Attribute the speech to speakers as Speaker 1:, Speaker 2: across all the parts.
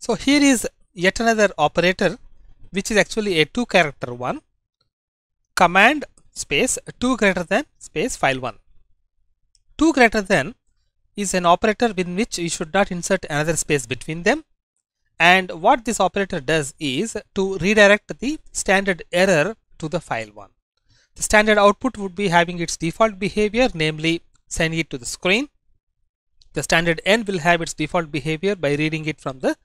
Speaker 1: So here is yet another operator which is actually a 2-character one, command space 2 greater than space file1. 2 greater than is an operator in which you should not insert another space between them, and what this operator does is to redirect the standard error to the file1. The standard output would be having its default behavior, namely sending it to the screen. The standard end will have its default behavior by reading it from the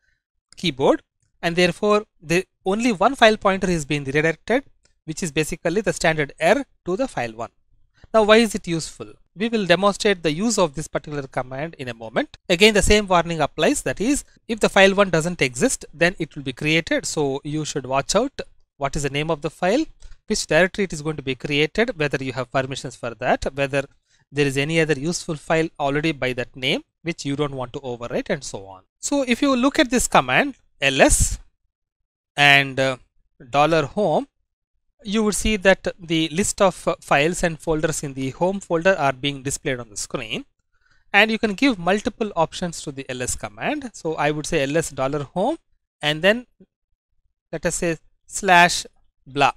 Speaker 1: keyboard, and therefore the only one file pointer is being redirected, which is basically the standard error to the file1. Now why is it useful? We will demonstrate the use of this particular command in a moment. Again, the same warning applies, that is, if the file1 doesn't exist, then it will be created. So you should watch out what is the name of the file, which directory it is going to be created, whether you have permissions for that, whether there is any other useful file already by that name which you don't want to overwrite, and so on. So if you look at this command ls and $home, you would see that the list of files and folders in the home folder are being displayed on the screen, and you can give multiple options to the ls command. So I would say ls $home and then let us say /blah.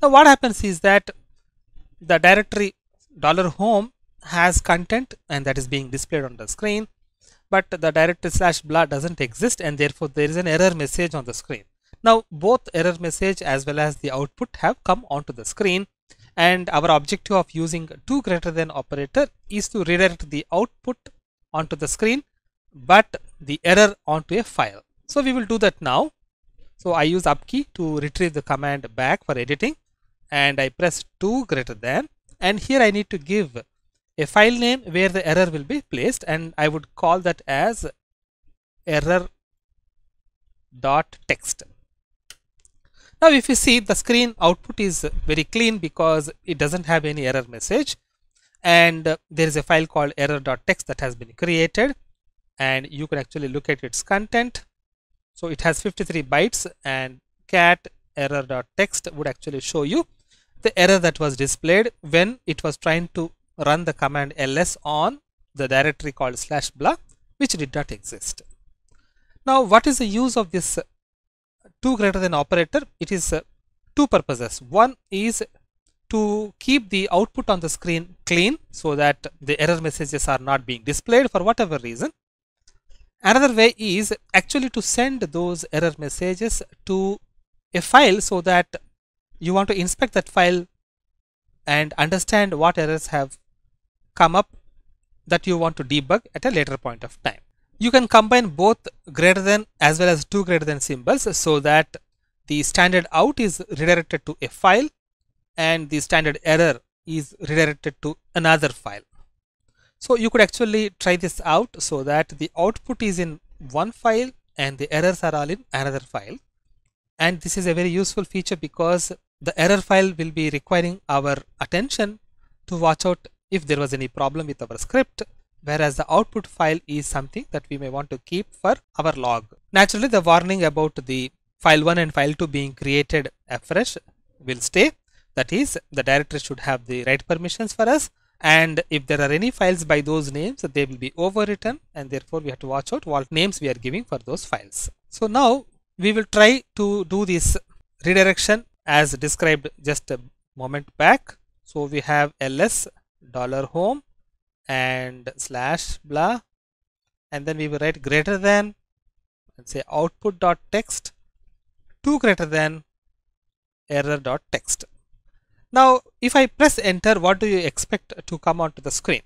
Speaker 1: Now what happens is that the directory $home has content and that is being displayed on the screen, but the directory /blah doesn't exist, and therefore there is an error message on the screen. Now both error message as well as the output have come onto the screen, and our objective of using 2 greater than operator is to redirect the output onto the screen but the error onto a file. So we will do that now. So I use up key to retrieve the command back for editing, and I press 2 greater than, and here I need to give a file name where the error will be placed, and I would call that as error.text. Now if you see, the screen output is very clean because it doesn't have any error message, and there is a file called error.text that has been created, and you can actually look at its content. So it has 53 bytes, and cat error.text would actually show you the error that was displayed when it was trying to run the command ls on the directory called /blah, which did not exist. Now what is the use of this 2 greater than operator? It is two purposes. One is to keep the output on the screen clean so that the error messages are not being displayed for whatever reason. Another way is actually to send those error messages to a file so that you want to inspect that file and understand what errors have come up that you want to debug at a later point of time. You can combine both greater than as well as 2 greater than symbols so that the standard out is redirected to a file and the standard error is redirected to another file. So you could actually try this out so that the output is in one file and the errors are all in another file. And this is a very useful feature because the error file will be requiring our attention to watch out if there was any problem with our script, whereas the output file is something that we may want to keep for our log. Naturally, the warning about the file1 and file2 being created afresh will stay. That is, the directory should have the right permissions for us, and if there are any files by those names, they will be overwritten, and therefore we have to watch out what names we are giving for those files. So now we will try to do this redirection as described just a moment back. So we have ls $home and /blah, and then we will write greater than and say output.text 2 greater than error.text. Now if I press enter, what do you expect to come onto the screen?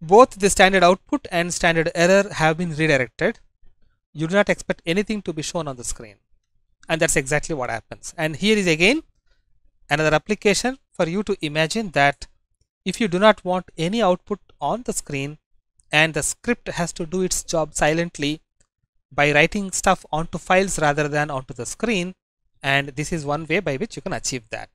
Speaker 1: Both the standard output and standard error have been redirected. You do not expect anything to be shown on the screen, and that's exactly what happens. And here is again another application for you to imagine that if you do not want any output on the screen and the script has to do its job silently by writing stuff onto files rather than onto the screen, and this is one way by which you can achieve that.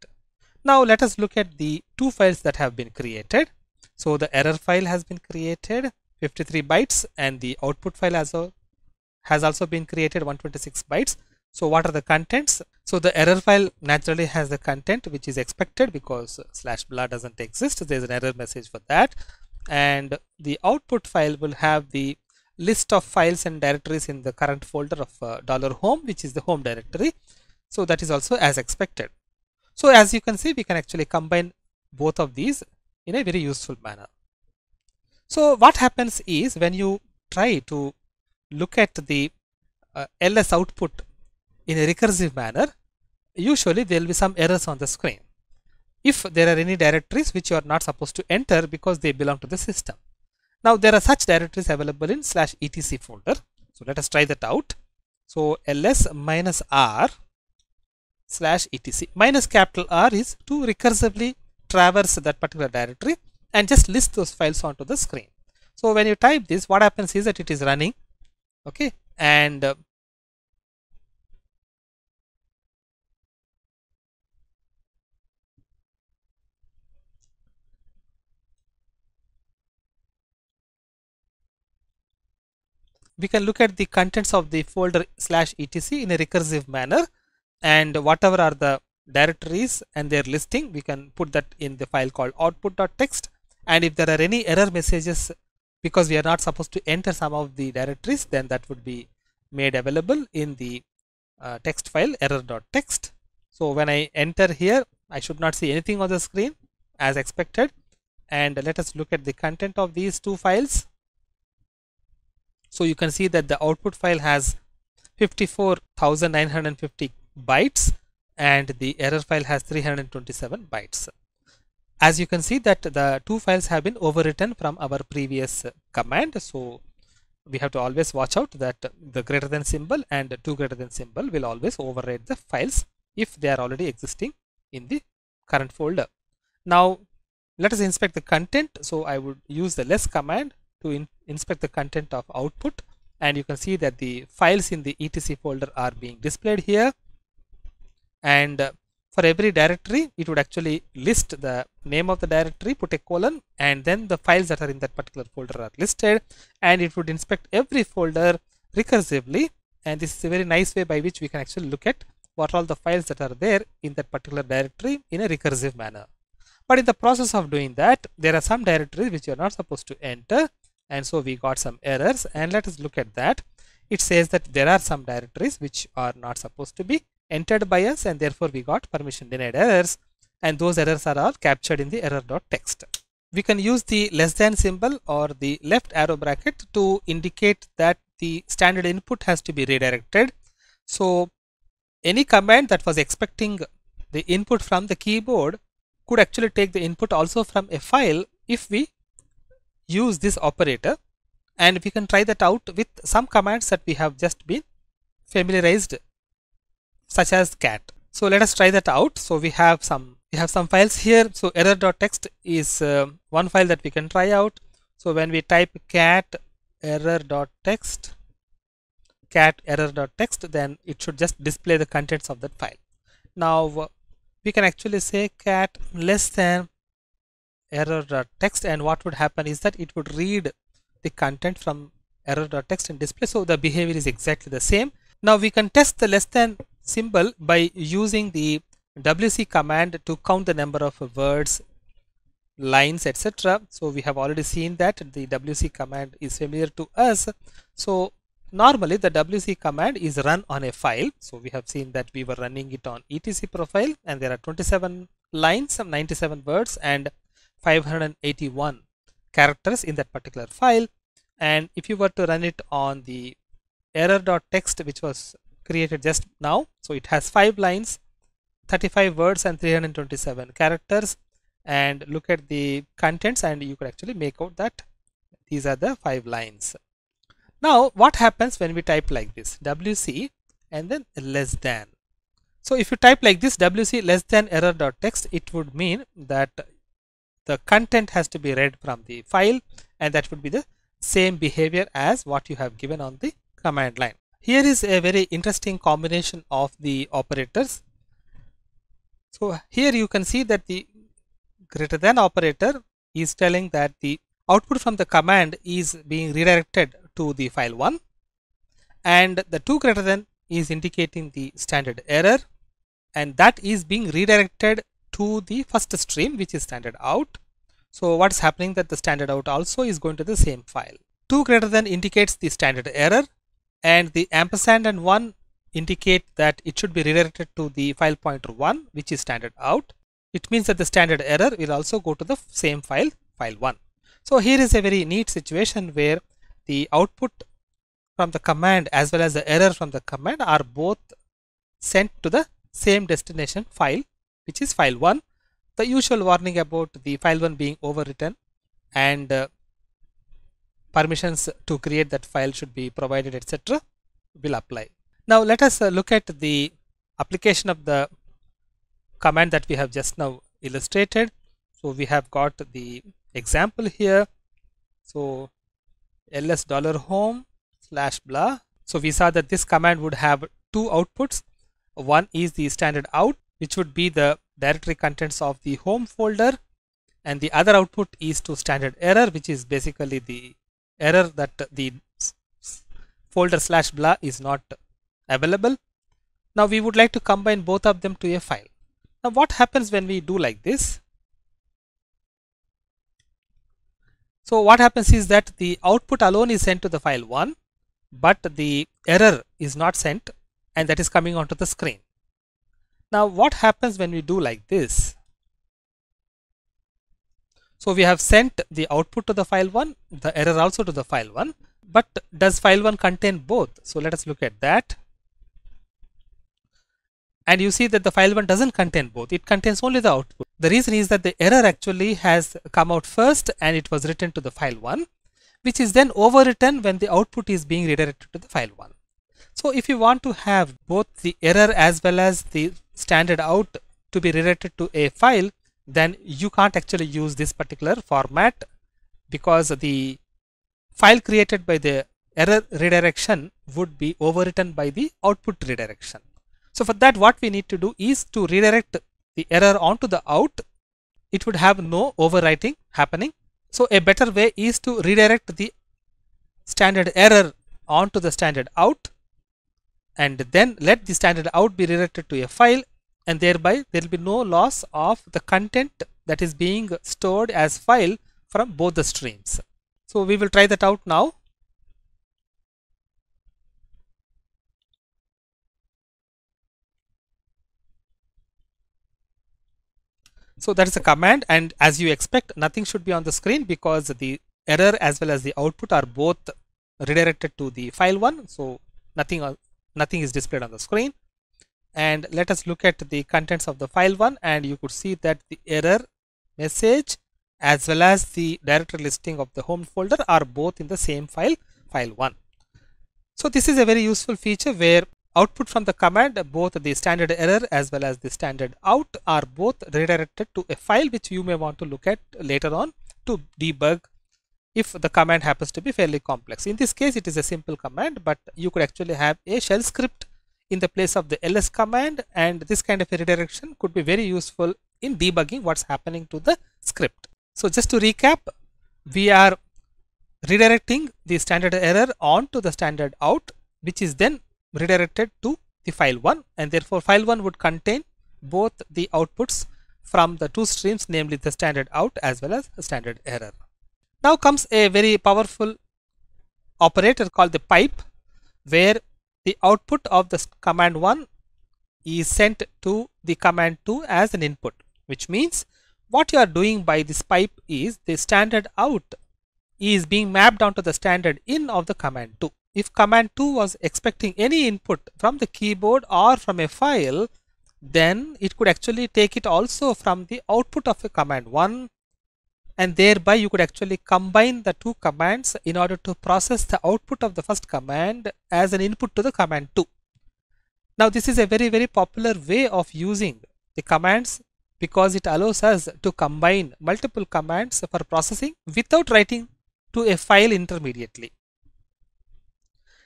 Speaker 1: Now let us look at the two files that have been created. So the error file has been created 53 bytes, and the output file has also been created 126 bytes. So what are the contents? So the error file naturally has the content which is expected because /blah doesn't exist. There's an error message for that, and the output file will have the list of files and directories in the current folder of $home, which is the home directory. So that is also as expected. So as you can see, we can actually combine both of these in a very useful manner. So what happens is when you try to look at the ls output in a recursive manner, usually there will be some errors on the screen if there are any directories which you are not supposed to enter because they belong to the system. Now there are such directories available in /etc folder. So let us try that out. So ls -r /etc. Minus capital R is to recursively traverse that particular directory and just list those files onto the screen. So when you type this, what happens is that it is running, okay, and we can look at the contents of the folder /etc in a recursive manner, and whatever are the directories and their listing, we can put that in the file called output.txt. And if there are any error messages because we are not supposed to enter some of the directories, then that would be made available in the text file error.txt. So when I enter here, I should not see anything on the screen as expected. And let us look at the content of these two files. So you can see that the output file has 54,950 bytes and the error file has 327 bytes. As you can see that the two files have been overwritten from our previous command. So we have to always watch out that the greater than symbol and 2 greater than symbol will always overwrite the files if they are already existing in the current folder. Now let us inspect the content. So I would use the less command to inspect the content of output, and you can see that the files in the etc folder are being displayed here. And for every directory, it would actually list the name of the directory, put a colon, and then the files that are in that particular folder are listed, and it would inspect every folder recursively. And this is a very nice way by which we can actually look at what all the files that are there in that particular directory in a recursive manner. But in the process of doing that, there are some directories which you are not supposed to enter, and so we got some errors, and let us look at that. It says that there are some directories which are not supposed to be entered by us, and therefore we got permission denied errors, and those errors are all captured in the error.txt. We can use the less than symbol or the left arrow bracket to indicate that the standard input has to be redirected. So any command that was expecting the input from the keyboard could actually take the input also from a file if we use this operator, and we can try that out with some commands that we have just been familiarized, such as cat. So let us try that out. So we have some files here. So error.txt is one file that we can try out. So when we type cat error.txt, then it should just display the contents of that file. Now we can actually say cat less than error.txt, and what would happen is that it would read the content from error.txt and display. So the behavior is exactly the same. Now we can test the less than symbol by using the wc command to count the number of words, lines, etc. So we have already seen that the wc command is familiar to us. So normally the wc command is run on a file. So we have seen that we were running it on etc profile, and there are 27 lines, 97 words, and 581 characters in that particular file. And if you were to run it on the error.txt, which was created just now, so it has 5 lines, 35 words, and 327 characters. And look at the contents, and you could actually make out that these are the 5 lines. Now what happens when we type like this, wc and then less than? So if you type like this, wc less than error.txt, it would mean that the content has to be read from the file, and that would be the same behavior as what you have given on the command line. Here is a very interesting combination of the operators. So here you can see that the greater than operator is telling that the output from the command is being redirected to the file 1, and the 2 greater than is indicating the standard error, and that is being redirected to the first stream, which is standard out. So what is happening that the standard out also is going to the same file. 2 greater than indicates the standard error, and the ampersand and 1 indicate that it should be redirected to the file pointer 1, which is standard out. It means that the standard error will also go to the same file, file 1. So here is a very neat situation where the output from the command as well as the error from the command are both sent to the same destination file, which is file 1. The usual warning about the file 1 being overwritten and permissions to create that file should be provided, etc. will apply. Now let us look at the application of the command that we have just now illustrated. So we have got the example here. So ls $home / blah. So we saw that this command would have two outputs. One is the standard out, which would be the directory contents of the home folder, and the other output is to standard error, which is basically the error that the folder / blah is not available. Now we would like to combine both of them to a file. Now what happens when we do like this? So what happens is that the output alone is sent to the file 1, but the error is not sent, and that is coming onto the screen. Now what happens when we do like this? So we have sent the output to the file 1, the error also to the file 1, but does file 1 contain both? So let us look at that. And you see that the file 1 doesn't contain both, it contains only the output. The reason is that the error actually has come out first and it was written to the file 1, which is then overwritten when the output is being redirected to the file 1. So if you want to have both the error as well as the standard out to be redirected to a file, then you can't actually use this particular format, because the file created by the error redirection would be overwritten by the output redirection. So for that, what we need to do is to redirect the error onto the out. It would have no overwriting happening. So a better way is to redirect the standard error onto the standard out, and then let the standard out be redirected to a file, and thereby there will be no loss of the content that is being stored as file from both the streams. So we will try that out now. So that is a command, and as you expect, nothing should be on the screen because the error as well as the output are both redirected to the file 1. So nothing is displayed on the screen. And let us look at the contents of the file 1, and you could see that the error message as well as the directory listing of the home folder are both in the same file, file 1. So this is a very useful feature where output from the command, both the standard error as well as the standard out, are both redirected to a file which you may want to look at later on to debug if the command happens to be fairly complex. In this case, it is a simple command, but you could actually have a shell script in the place of the ls command, and this kind of a redirection could be very useful in debugging what's happening to the script. So just to recap, we are redirecting the standard error onto the standard out, which is then redirected to the file 1, and therefore file 1 would contain both the outputs from the two streams, namely the standard out as well as the standard error. Now comes a very powerful operator called the pipe, where the output of the command 1 is sent to the command 2 as an input, which means what you are doing by this pipe is the standard out is being mapped onto the standard in of the command 2. If command 2 was expecting any input from the keyboard or from a file, then it could actually take it also from the output of a command 1, and thereby you could actually combine the two commands in order to process the output of the first command as an input to the command 2. Now this is a very popular way of using the commands, because it allows us to combine multiple commands for processing without writing to a file intermediately.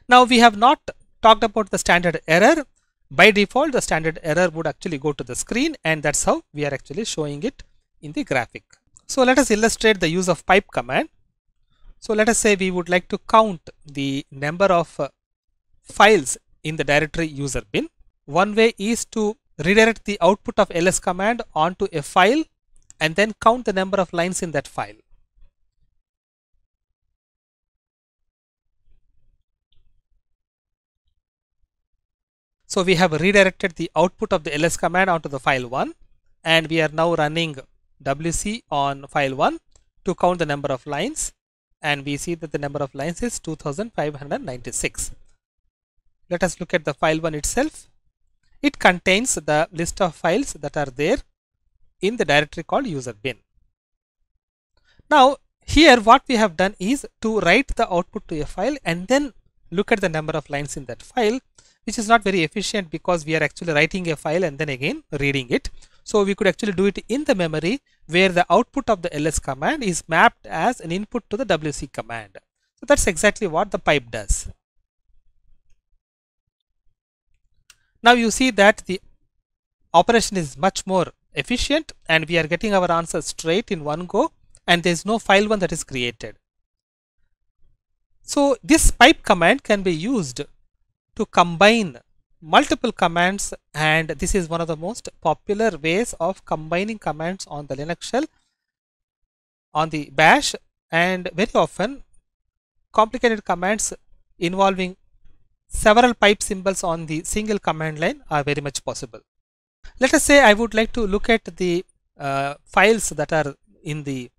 Speaker 1: Now we have not talked about the standard error. By default, the standard error would actually go to the screen, and that's how we are actually showing it in the graphic. So let us illustrate the use of pipe command. So let us say we would like to count the number of files in the directory user bin. One way is to redirect the output of ls command onto a file and then count the number of lines in that file. So we have redirected the output of the ls command onto the file 1, and we are now running wc on file 1 to count the number of lines, and we see that the number of lines is 2596. Let us look at the file 1 itself. It contains the list of files that are there in the directory called user bin. Now here what we have done is to write the output to a file and then look at the number of lines in that file, which is not very efficient because we are actually writing a file and then again reading it. So we could actually do it in the memory where the output of the ls command is mapped as an input to the wc command. So that's exactly what the pipe does. Now you see that the operation is much more efficient and we are getting our answer straight in one go, and there is no file 1 that is created. So this pipe command can be used to combine multiple commands, and this is one of the most popular ways of combining commands on the Linux shell on the bash, and very often complicated commands involving several pipe symbols on the single command line are very much possible. Let us say I would like to look at the files that are in the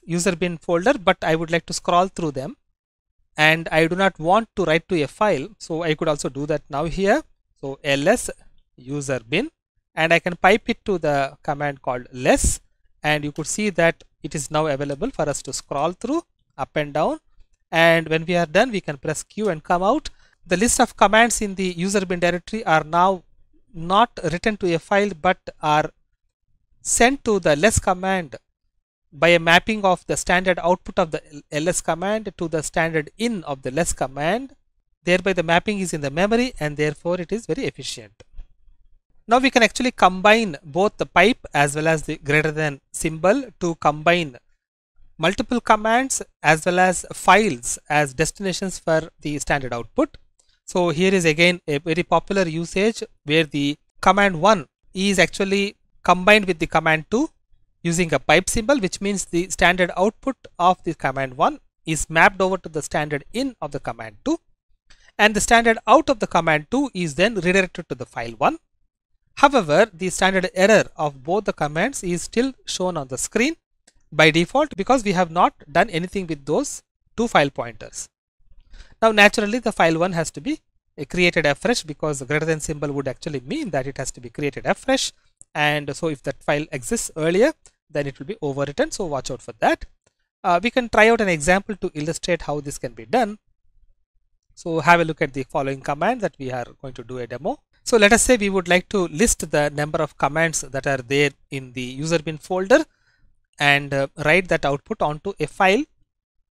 Speaker 1: user bin folder, but I would like to scroll through them and I do not want to write to a file, so I could also do that now here. So ls user bin, and I can pipe it to the command called less, and you could see that it is now available for us to scroll through up and down, and when we are done we can press Q and come out. The list of commands in the user bin directory are now not written to a file but are sent to the less command by a mapping of the standard output of the ls command to the standard in of the less command. Thereby the mapping is in the memory and therefore it is very efficient. Now we can actually combine both the pipe as well as the greater than symbol to combine multiple commands as well as files as destinations for the standard output. So here is again a very popular usage where the command 1 is actually combined with the command 2 using a pipe symbol, which means the standard output of the command 1 is mapped over to the standard in of the command 2, and the standard out of the command 2 is then redirected to the file 1. However, the standard error of both the commands is still shown on the screen by default because we have not done anything with those two file pointers. Now naturally the file 1 has to be created afresh because the greater than symbol would actually mean that it has to be created afresh, and so if that file exists earlier then it will be overwritten, so watch out for that. We can try out an example to illustrate how this can be done. So have a look at the following command that we are going to do a demo. So let us say we would like to list the number of commands that are there in the user bin folder and write that output onto a file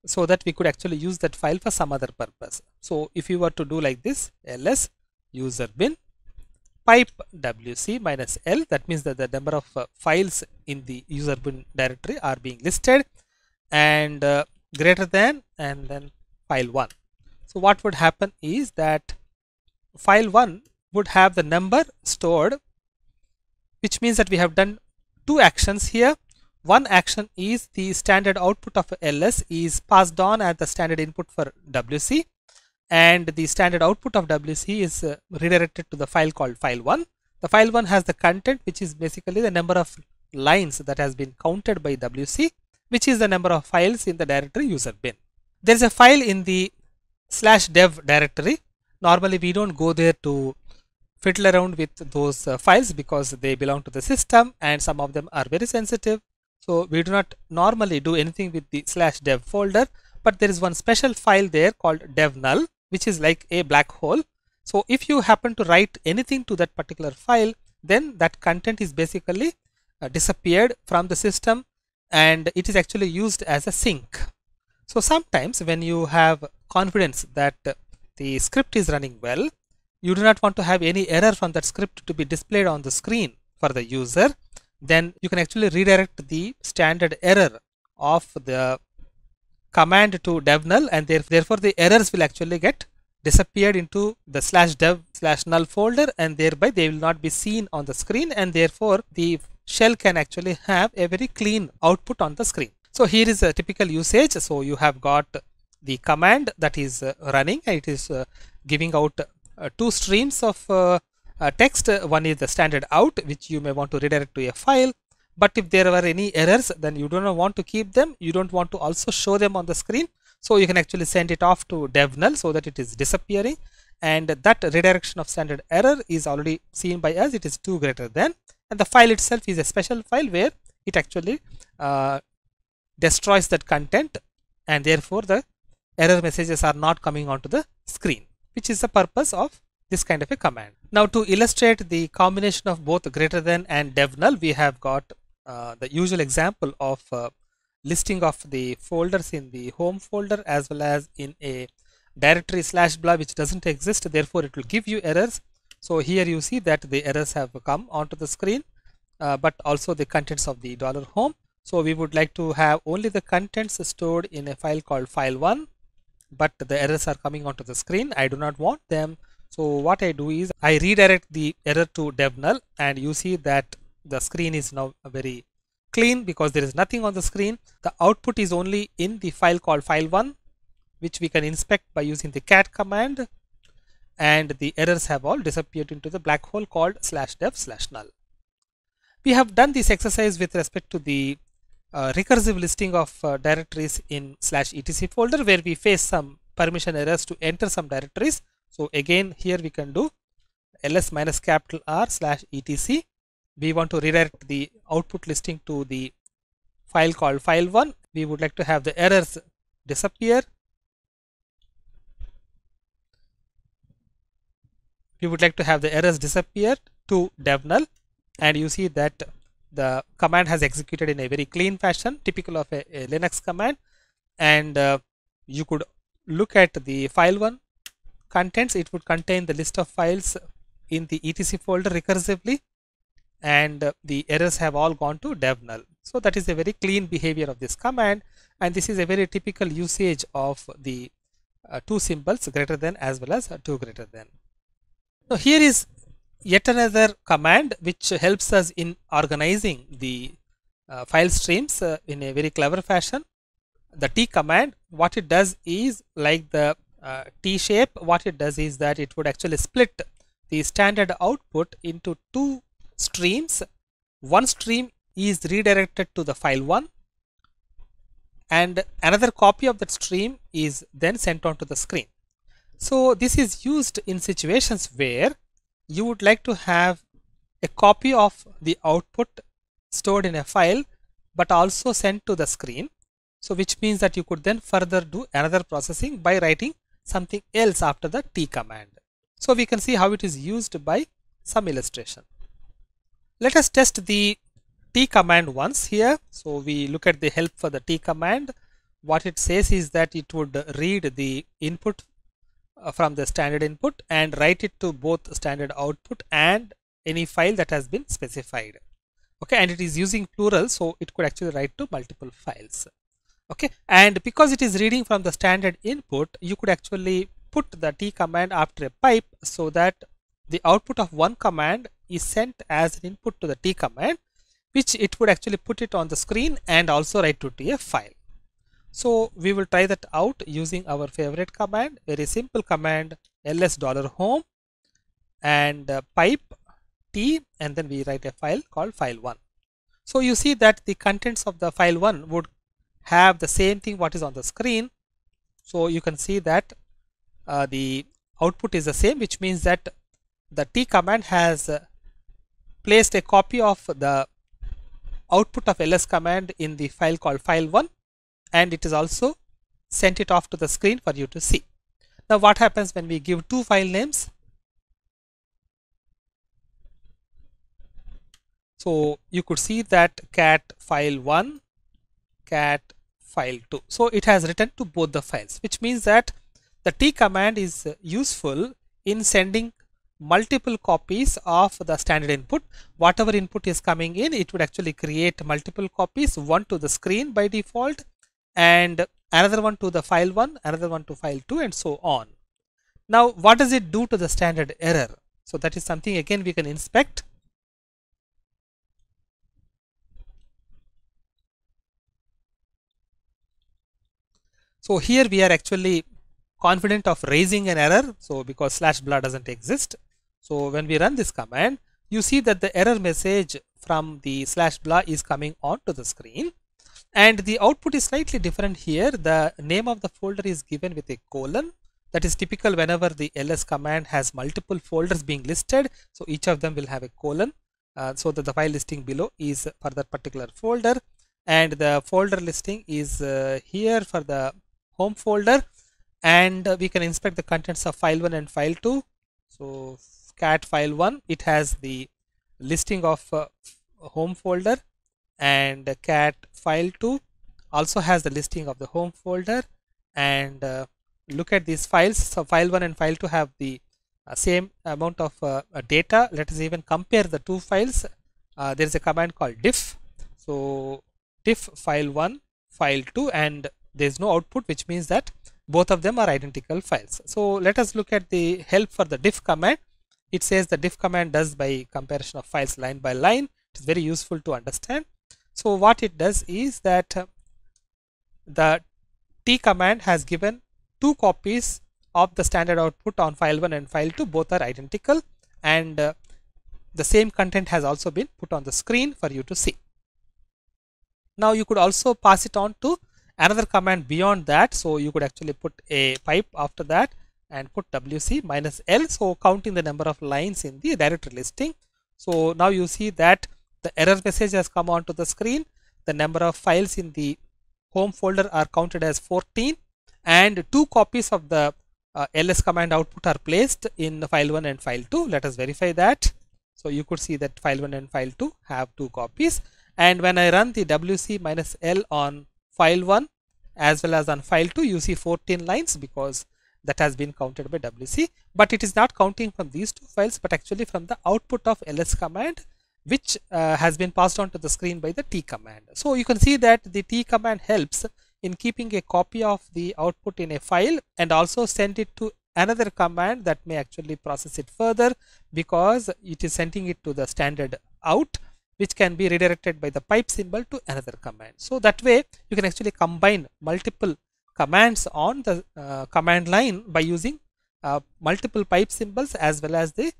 Speaker 1: so that we could actually use that file for some other purpose. So if you were to do like this, ls user bin pipe wc minus l, that means that the number of files in the user bin directory are being listed, and greater than and then file 1. So what would happen is that file 1 would have the number stored, which means that we have done two actions here. One action is the standard output of ls is passed on as the standard input for wc, and the standard output of wc is redirected to the file called file 1. The file 1 has the content, which is basically the number of lines that has been counted by wc, which is the number of files in the directory user bin. There is a file in the /dev directory. Normally we don't go there to fiddle around with those files because they belong to the system and some of them are very sensitive. So we do not normally do anything with the /dev folder, but there is one special file there called devnull, which is like a black hole. So if you happen to write anything to that particular file, then that content is basically disappeared from the system and it is actually used as a sink. So sometimes when you have confidence that the script is running well, you do not want to have any error from that script to be displayed on the screen for the user, then you can actually redirect the standard error of the command to devnull, and therefore the errors will actually get disappeared into the /dev/null folder, and thereby they will not be seen on the screen, and therefore the shell can actually have a very clean output on the screen. So here is a typical usage. So you have got the command that is running, and it is giving out two streams of text. One is the standard out, which you may want to redirect to a file. But if there were any errors, then you do not want to keep them. You don't want to also show them on the screen. So you can actually send it off to dev null so that it is disappearing. And that redirection of standard error is already seen by us. It is 2 greater than. And the file itself is a special file where it actually destroys that content. And therefore, the error messages are not coming onto the screen, which is the purpose of this kind of a command. Now, to illustrate the combination of both greater than and dev null, we have got the usual example of listing of the folders in the home folder as well as in a directory /blah which doesn't exist. Therefore, it will give you errors. So here you see that the errors have come onto the screen, but also the contents of the $home. So we would like to have only the contents stored in a file called file1, but the errors are coming onto the screen. I do not want them. So what I do is I redirect the error to dev null, and you see that the screen is now very clean because there is nothing on the screen. The output is only in the file called file1, which we can inspect by using the cat command, and the errors have all disappeared into the black hole called /dev/null. We have done this exercise with respect to the recursive listing of directories in /etc folder, where we face some permission errors to enter some directories. So again, here we can do ls-R/etc. We want to redirect the output listing to the file called file1. We would like to have the errors disappear. We would like to have the errors disappear to dev null, and you see that the command has executed in a very clean fashion, typical of a Linux command. And you could look at the file1 contents. It would contain the list of files in the etc folder recursively, and the errors have all gone to dev null. So that is a very clean behavior of this command, and this is a very typical usage of the two symbols greater than as well as 2 greater than. Now here is yet another command which helps us in organizing the file streams in a very clever fashion. The T command, what it does is like the T shape. What it does is that it would actually split the standard output into 2 streams. One stream is redirected to the file1, and another copy of that stream is then sent onto the screen. So this is used in situations where you would like to have a copy of the output stored in a file but also sent to the screen. So which means that you could then further do another processing by writing something else after the T command. So we can see how it is used by some illustration. Let us test the T command once here. So we look at the help for the T command. What it says is that it would read the input from the standard input and write it to both standard output and any file that has been specified. Okay, and it is using plural, so it could actually write to multiple files. Okay, and because it is reading from the standard input, you could actually put the T command after a pipe so that the output of one command is sent as an input to the T command, which it would actually put it on the screen and also write to a file. So we will try that out using our favorite command, very simple command, ls$home and pipe T, and then we write a file called file1. So you see that the contents of the file1 would have the same thing what is on the screen. So you can see that the output is the same, which means that the T command has placed a copy of the output of ls command in the file called file1, and it is also sent it off to the screen for you to see. Now what happens when we give 2 file names? So you could see that cat file1, cat file2. So it has written to both the files, which means that the T command is useful in sending multiple copies of the standard input. Whatever input is coming in, it would actually create multiple copies, one to the screen by default, and another one to the file1, another one to file2, and so on. Now what does it do to the standard error? So that is something again we can inspect. So here we are actually confident of raising an error, so because /blah doesn't exist. So when we run this command, you see that the error message from the /blah is coming onto the screen, and the output is slightly different here. The name of the folder is given with a colon. That is typical whenever the ls command has multiple folders being listed, so each of them will have a colon, so that the file listing below is for that particular folder, and the folder listing is here for the home folder, and we can inspect the contents of file1 and file2. So cat file1, it has the listing of home folder, and cat file2 also has the listing of the home folder. And look at these files. So file1 and file2 have the same amount of data. Let us even compare the two files. There is a command called diff. So diff file1 file2, and there is no output, which means that both of them are identical files. So let us look at the help for the diff command. It says the diff command does by comparison of files line by line. It is very useful to understand. So what it does is that the t command has given two copies of the standard output on file1 and file2. Both are identical, and the same content has also been put on the screen for you to see. Now you could also pass it on to another command beyond that. So you could actually put a pipe after that and put wc -l, so counting the number of lines in the directory listing. So now you see that the error message has come onto the screen. The number of files in the home folder are counted as 14, and two copies of the ls command output are placed in file1 and file2. Let us verify that. So you could see that file1 and file2 have two copies, and when I run the wc -l on file1 as well as on file2, you see 14 lines because that has been counted by wc, but it is not counting from these two files, but actually from the output of ls command, which has been passed on to the screen by the t command. So you can see that the t command helps in keeping a copy of the output in a file and also send it to another command that may actually process it further, because it is sending it to the standard out, which can be redirected by the pipe symbol to another command. So that way you can actually combine multiple commands on the command line by using multiple pipe symbols as well as the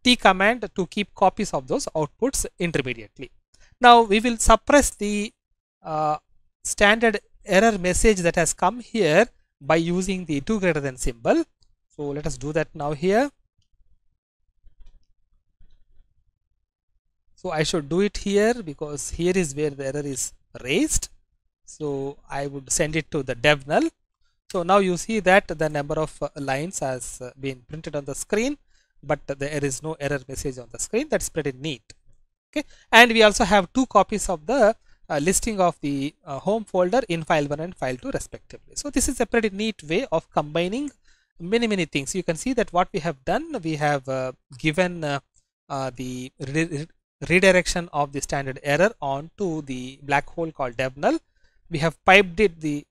Speaker 1: t command to keep copies of those outputs intermediately. Now we will suppress the standard error message that has come here by using the 2 greater than symbol. So let us do that now here. So I should do it here because here is where the error is raised. So I would send it to the dev null. So now you see that the number of lines has been printed on the screen, but there is no error message on the screen. That's pretty neat. Okay, and we also have two copies of the listing of the home folder in file1 and file2 respectively. So this is a pretty neat way of combining many things. You can see that what we have done, we have given the redirection of the standard error onto the black hole called dev null. We have piped the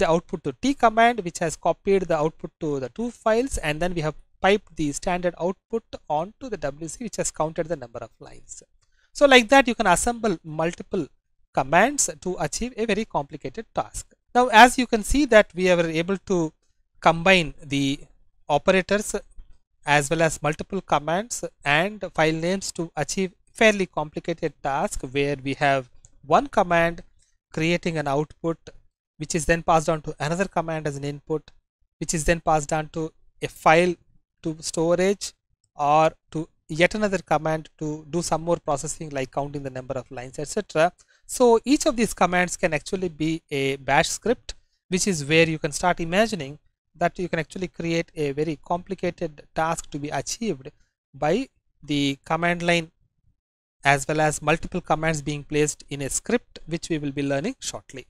Speaker 1: output to t command, which has copied the output to the two files, and then we have piped the standard output onto the wc, which has counted the number of lines. So like that you can assemble multiple commands to achieve a very complicated task. Now as you can see that we are able to combine the operators as well as multiple commands and file names to achieve fairly complicated task, where we have one command creating an output which is then passed on to another command as an input, which is then passed on to a file to storage or to yet another command to do some more processing like counting the number of lines, etc. So each of these commands can actually be a bash script, which is where you can start imagining that you can actually create a very complicated task to be achieved by the command line as well as multiple commands being placed in a script, which we will be learning shortly.